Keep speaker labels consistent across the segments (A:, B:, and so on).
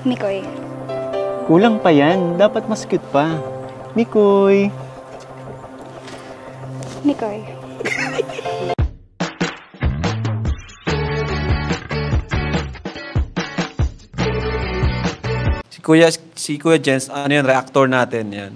A: Mikoy.
B: Kulang pa yan. Dapat mas cute pa. Mikoy.
A: Mikoy.
C: Si Kuya Jens, ano yan, reactor natin yan.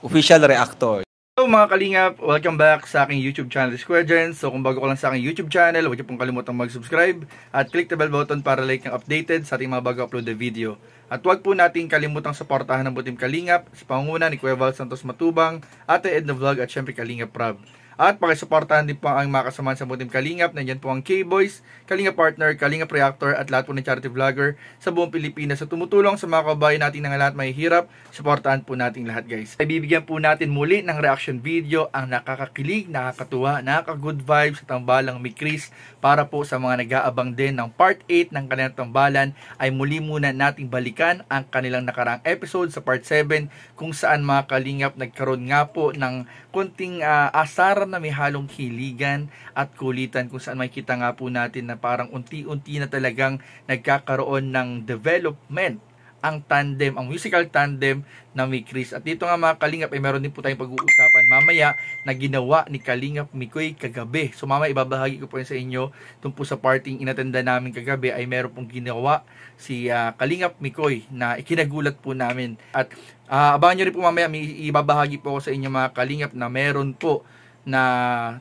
C: Official reactor.
D: Hello mga kalingap, welcome back sa aking YouTube channel, Kuya Jens. So kung bago ka lang sa aking YouTube channel, huwag niyo pong kalimutang mag-subscribe at click the bell button para like ng updated sa ating mga bago upload na video. At huwag po natin kalimutang suportahan ng Butim Kalingap sa pangunguna ni Kuya Val Santos Matubang, Ate Edna Vlog at syempre Kalingap Prab. At pakisuportahan din po ang mga kasamahan sa Butim Kalingap. Nandiyan po ang K-Boys, Kalingap Partner, Kalingap Reactor at lahat po ng charity vlogger sa buong Pilipinas sa tumutulong sa mga kababayan natin na lahat may hirap. Suportahan po natin lahat, guys. Ay bibigyan po natin muli ng reaction video ang nakakakilig, nakakatuwa, nakaka-good vibes sa tambalang Mikris para po sa mga nag-aabang din ng part 8 ng kanilang tambalan ay muli muna nating balikan ang kanilang nakaraang episode sa part 7 kung saan mga kalingap nagkaroon nga po ng konting asar na may halong hiligan at kulitan kung saan makikita nga po natin na parang unti-unti na talagang nagkakaroon ng development ang tandem, ang musical tandem na Mikris. At dito nga mga kalingap ay meron din po tayong pag-uusapan mamaya na ginawa ni Kalingap Mikoy kagabi. So mamaya ibabahagi ko po yun sa inyo tungkol sa parting inatenda namin kagabi ay meron pong ginawa si Kalingap Mikoy na ikinagulat po namin. At abangan nyo rin po mamaya, may ibabahagi po ako sa inyo mga kalingap na meron po na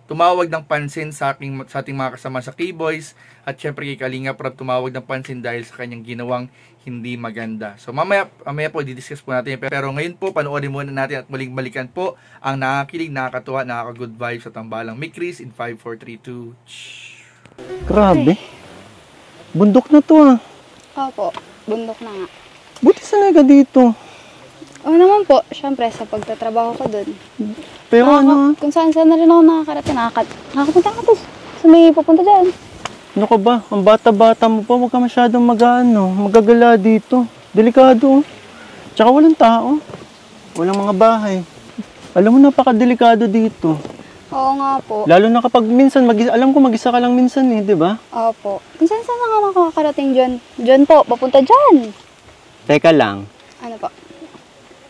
D: tumawag ng pansin sa ating mga kasama sa K-Boys at syempre kay Kalingap Prab tumawag ng pansin dahil sa kanyang ginawang hindi maganda. So mamaya po didiscuss po natin, pero ngayon po panoorin muna natin at muling balikan po ang nakakilig, nakakatuwa, nakaka-good vibes sa tambalang Mikris in 5, 4, 3, 2.
B: Grabe. Bundok na to ah.
A: Opo, bundok na nga.
B: Buti sanay ka dito.
A: Oo naman po, syempre sa pagtatrabaho ko dun.
B: Pero
A: Kung saan na rin ako nakakarating, nakakapunta ka to. So may pupunta dyan.
B: ano ka ba? Ang bata-bata mo pa, huwag ka masyadong magagala dito. Delikado oh. Tsaka walang tao. Walang mga bahay. Alam mo, napakadelikado dito.
A: Oo nga po.
B: Lalo na kapag minsan, alam ko mag-isa ka lang minsan eh, di ba?
A: Opo. Kung saan na nga makakarating dyan? Dyan po, papunta dyan.
B: Teka lang.
A: Ano po?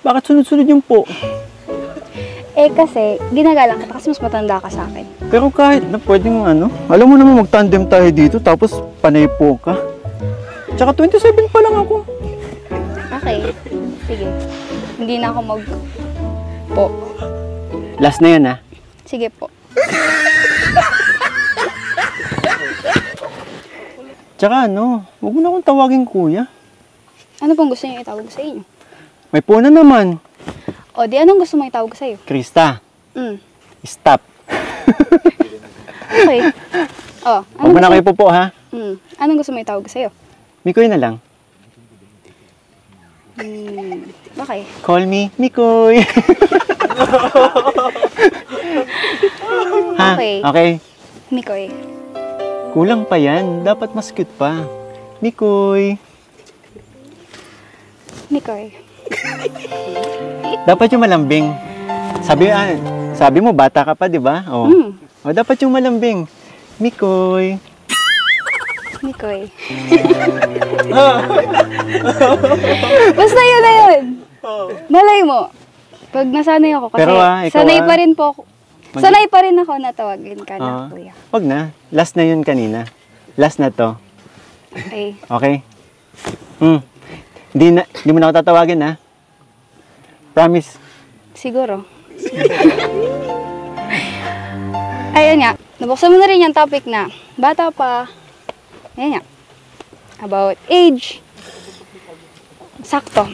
B: Bakit sunod-sunod yung po?
A: Eh kasi, ginagalang kita kasi mas matanda ka sa akin.
B: Pero kahit na pwedeng alam mo naman mag-tandem tayo dito tapos panay po ka. Tsaka 27 pa lang ako.
A: Okay, sige. Hindi na ako po.
B: Last na yan ah.
A: Sige po.
B: Tsaka huwag mo na akong tawagin kuya.
A: Ano pong gusto niyo itawag sa inyo?
B: May puna naman.
A: O di anong gusto mo itawag sa'yo?
B: Krista. Stop.
A: Okay.
B: Huwag mo na kayo po ha.
A: Anong gusto mo itawag sa'yo?
B: Mikoy na lang.
A: Okay.
B: Call me Mikoy. Ha?
A: Okay.
B: Okay.
A: Mikoy.
B: Kulang pa yan. Dapat mas cute pa. Mikoy.
A: Mikoy.
B: Dapat yung malambing. Sabi mo bata ka pa, 'di ba? Oh. Dapat yung malambing. Mikoy.
A: Mikoy. Basta yun na yun. Malay mo. Pag nasanay ako kasi
B: pero,
A: sanay pa rin po ako. Sanay pa rin ako na tawagin ka na kuya.
B: Wag na. Last na yun kanina. Last na to.
A: Okay.
B: Okay? Hindi mo na ako tatawagin ha. Promise.
A: Siguro. Ayun nga. Nabuksan mo na rin yung topic na bata pa. Ayun nga. About age. Sakto.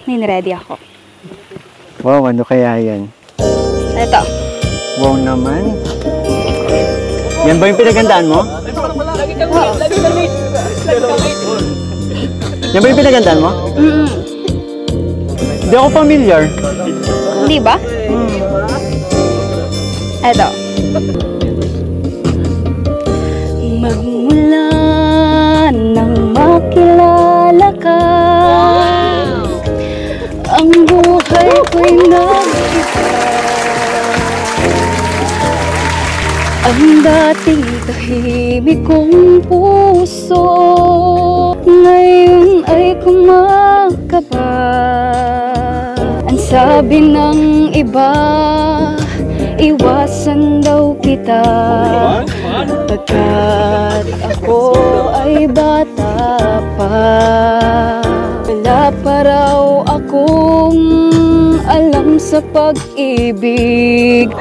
A: Niniready ako.
B: Wow, ano kaya yan?
A: Ito.
B: Wow naman. Yan ba yung pinagandaan mo? Yan ba yung pinagandaan mo? Hindi ako familiar.
A: Hindi ba? Ito. Magmula nang makilala ka, ang buhay ko'y nag-iba. Ang dating tahimik kong puso ngayon ay kumakas. ba? Ang sabi ng iba, iwasan daw kita, pagkat ako ay bata pa. Wala pa raw akong alam sa pag-ibig.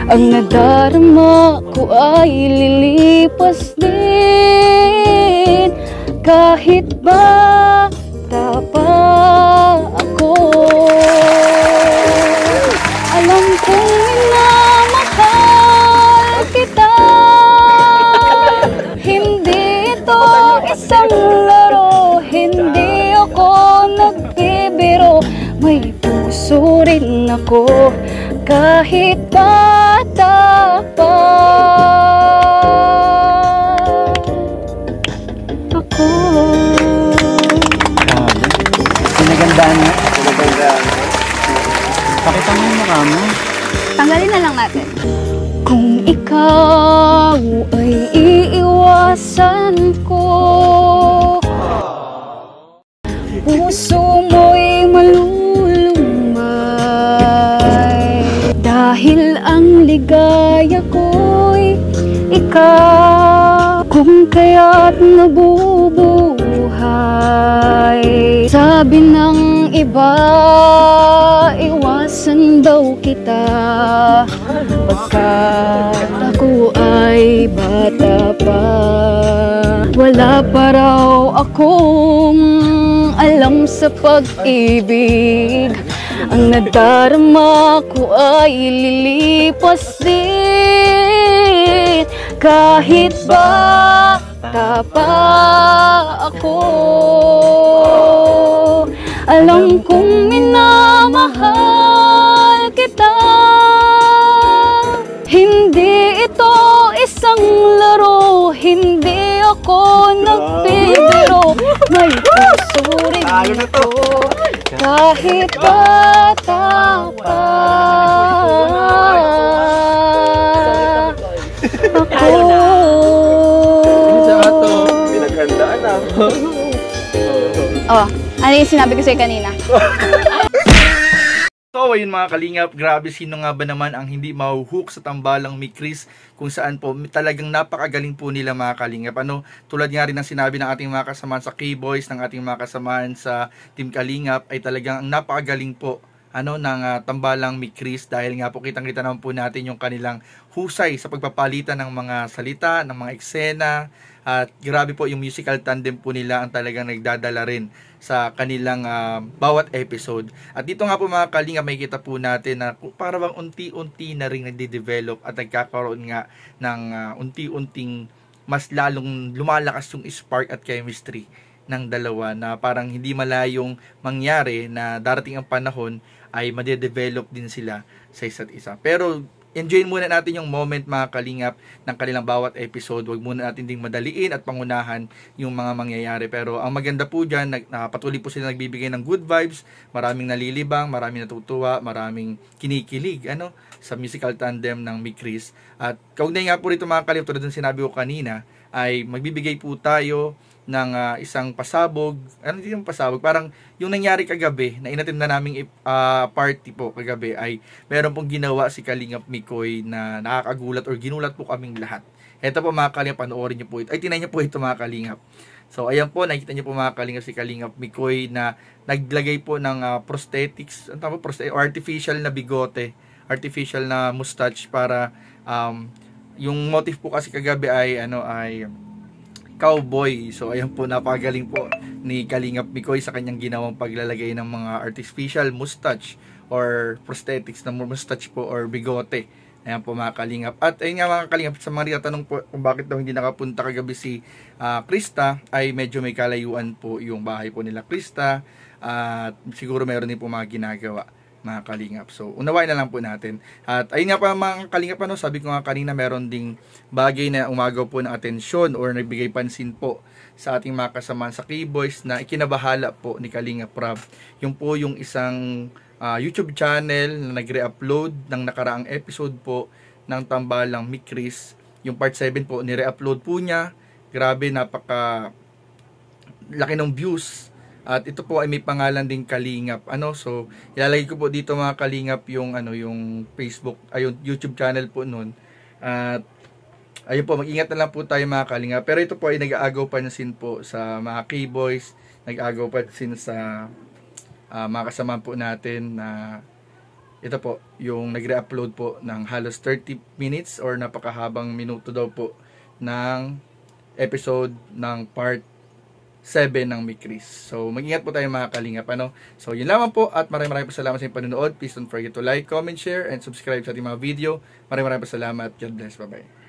A: Ang nadarama ko ay lilipas din, kahit bata pa ako. Alam kong minamahal kita, hindi ito isang laro, hindi ako nagbibiro. May puso rin ako, kahit bata pa ako.
B: Pinagandaan na. Pakita mo yung mukha mo.
A: Tanggalin na lang natin. Kung ikaw ay iiwasan ko, puso mo'y malulumay, dahil ang ligaya ko'y ikaw. Kung kaya't nabubuhay, sabi ng iba, iwasan daw kita, pagkat ako ay bata pa. Wala pa raw akong alam sa pag-ibig. Ang nadarama ko ay lilipas din, kahit bata pa ako. Alam kong minamahal kita, hindi ito isang laro, hindi ako nagbibiro. May puso rin ako, kahit bata pa ako.
B: Pinagandaan na.
A: Oh, ano yung sinabi ko sa'yo kanina?
D: So ayun mga kalingap, grabe, sino nga ba naman ang hindi mahuhook sa tambalang Mikris, kung saan po talagang napakagaling po nila mga kalingap. Tulad nga rin ng sinabi ng ating mga kasamahan sa K-Boys, ng ating mga kasamahan sa Team Kalingap, ay talagang napakagaling po ng tambalang Mikris, dahil nga po kitang-kita naman po natin yung kanilang husay sa pagpapalitan ng mga salita, ng mga eksena, at grabe po yung musical tandem po nila ang talagang nagdadala rin sa kanilang bawat episode. At dito nga po mga kalinga, makikita po natin na parang unti-unti na rin nagde-develop at nagkakaroon nga ng unti-unting mas lalong lumalakas yung spark at chemistry ng dalawa, na parang hindi malayong mangyari na darating ang panahon ay made-develop din sila sa isa't isa. Pero enjoyin muna natin yung moment mga kalingap ng kanilang bawat episode. Huwag muna natin ding madaliin at pangunahan yung mga mangyayari. Pero ang maganda po dyan, patuloy po sila nagbibigay ng good vibes, maraming nalilibang, maraming natutuwa, maraming kinikilig sa musical tandem ng Mikris. At kaugnay nga po rito mga kalingap, tulad ng sinabi ko kanina, ay magbibigay po tayo ng isang pasabog. Ano din yung pasabog? Parang yung nangyari kagabi, na inatim na naming party po kagabi, ay meron pong ginawa si Kalingap Mikoy na nakakagulat or ginulat po kaming lahat. Ito po mga Kalingap, panoorin nyo po ito. Ay, tinay nyo po ito mga Kalingap. So, ayan po, nakikita nyo po mga Kalingap si Kalingap Mikoy na naglagay po ng prosthetics, o artificial na bigote, artificial na mustache para yung motif po kasi kagabi ay cowboy. So ayan po, napagaling po ni Kalingap Mikoy sa kanyang ginawang paglalagay ng mga artificial mustache or prosthetics na mustache po or bigote. Ayan po mga Kalingap. At ayun nga mga Kalingap, sa mga tanong po kung bakit daw hindi nakapunta kagabi si Krista, ay medyo may kalayuan po yung bahay po nila Krista, at siguro meron din po mga ginagawa mga Kalingap. So, unawain na lang po natin. At ayun nga pa mga Kalingap, sabi ko nga kanina, meron ding bagay na umagaw po ng atensyon or nagbigay pansin po sa ating mga kasamahan sa K-Boys na ikinabahala po ni Kalingap Rab. Yung po yung isang YouTube channel na nagre-upload ng nakaraang episode po ng Tambalang Mikris. Yung part 7 po, nire-upload po niya. Grabe, napaka laki ng views At ito po ay may pangalan ding Kalingap. So ilalagay ko po dito mga Kalingap yung yung Facebook, yung YouTube channel po nun. At ayun po, mag-ingat na lang po tayo mga Kalingap. Pero ito po ay nag-aagaw pansin po sa mga K-boys, nag-aagaw pansin sa mga kasama po natin na ito po, yung nagre-upload po ng halos 30 minutes or napakahabang minuto daw po ng episode ng part 7 ng Mikris. So, mag-ingat po tayo mga Kalingap. So, yun lamang po at maraming po salamat sa inyong panonood. Please don't forget to like, comment, share, and subscribe sa ating mga video. Maraming po salamat. God bless. Bye-bye.